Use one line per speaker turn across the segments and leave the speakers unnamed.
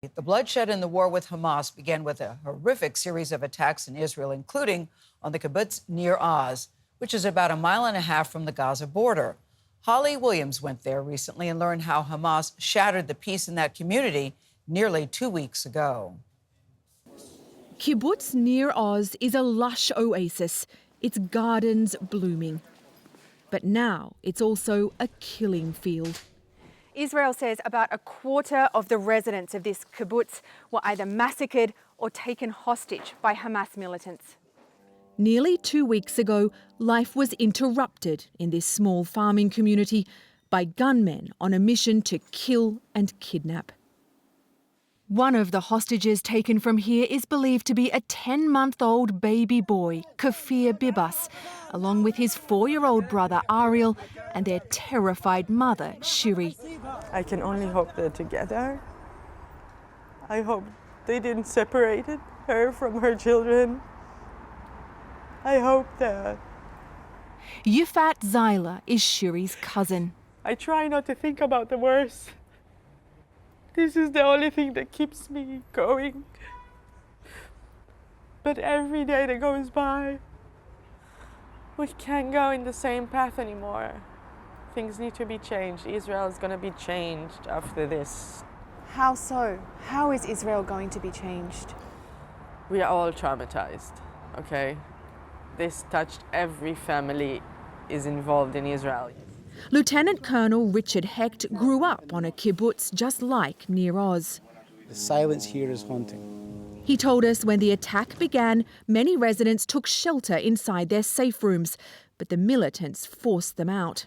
The bloodshed in the war with Hamas began with a horrific series of attacks in Israel, including on the kibbutz Nir Oz, which is about a mile and a half from the Gaza border. Holly Williams went there recently and learned how Hamas shattered the peace in that community nearly 2 weeks ago.
Kibbutz Nir Oz is a lush oasis, its gardens blooming. But now it's also a killing field.
Israel says about a quarter of the residents of this kibbutz were either massacred or taken hostage by Hamas militants.
Nearly 2 weeks ago, life was interrupted in this small farming community by gunmen on a mission to kill and kidnap. One of the hostages taken from here is believed to be a 10-month-old baby boy, Kafir Bibas, along with his 4-year-old brother Ariel and their terrified mother, Shiri.
I can only hope they're together. I hope they didn't separate her from her children. I hope that...
Yifat Zyla is Shiri's cousin.
I try not to think about the worst. This is the only thing that keeps me going. But every day that goes by, we can't go in the same path anymore. Things need to be changed. Israel is going to be changed after this.
How so? How is Israel going to be changed?
We are all traumatized, okay? This touched every family is involved in Israel.
Lieutenant Colonel Richard Hecht grew up on a kibbutz just like Nir Oz.
The silence here is haunting.
He told us when the attack began, many residents took shelter inside their safe rooms, but the militants forced them out.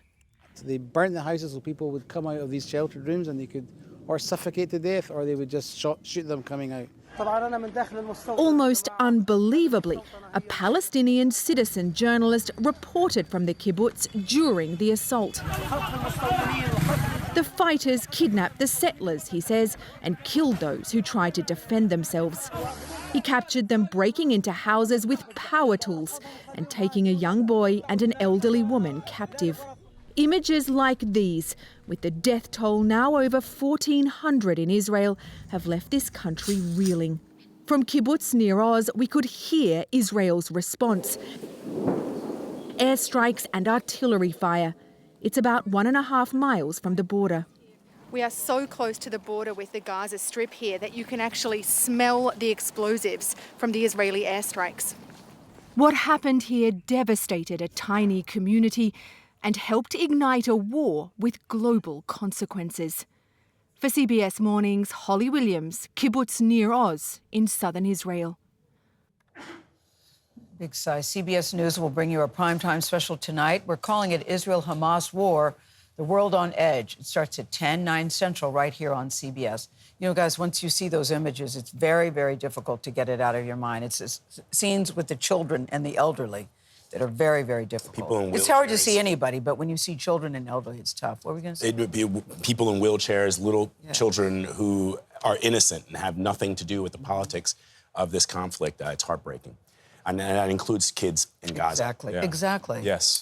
So they burnt the houses so people would come out of these sheltered rooms and they could or suffocate to death or they would just shoot them coming out.
Almost unbelievably, a Palestinian citizen journalist reported from the kibbutz during the assault. The fighters kidnapped the settlers, he says, and killed those who tried to defend themselves. He captured them breaking into houses with power tools and taking a young boy and an elderly woman captive. Images like these, with the death toll now over 1,400 in Israel, have left this country reeling. From kibbutz Nir Oz, we could hear Israel's response. Airstrikes and artillery fire. It's about 1.5 miles from the border.
We are so close to the border with the Gaza Strip here that you can actually smell the explosives from the Israeli airstrikes.
What happened here devastated a tiny community and helped ignite a war with global consequences. For CBS Mornings, Holly Williams, kibbutz Nir Oz in southern Israel.
Big size. CBS News will bring you a primetime special tonight. We're calling it Israel-Hamas War, the world on edge. It starts at 9 Central right here on CBS. You know, guys, once you see those images, it's very, very difficult to get it out of your mind. It's scenes with the children and the elderly that are very, very difficult. It's hard to see anybody, but when you see children and elderly, it's tough. What were we going to say?
It would be people in wheelchairs, little children who are innocent and have nothing to do with the politics of this conflict. It's heartbreaking. And that includes kids in Gaza.
Exactly, exactly.
Yes.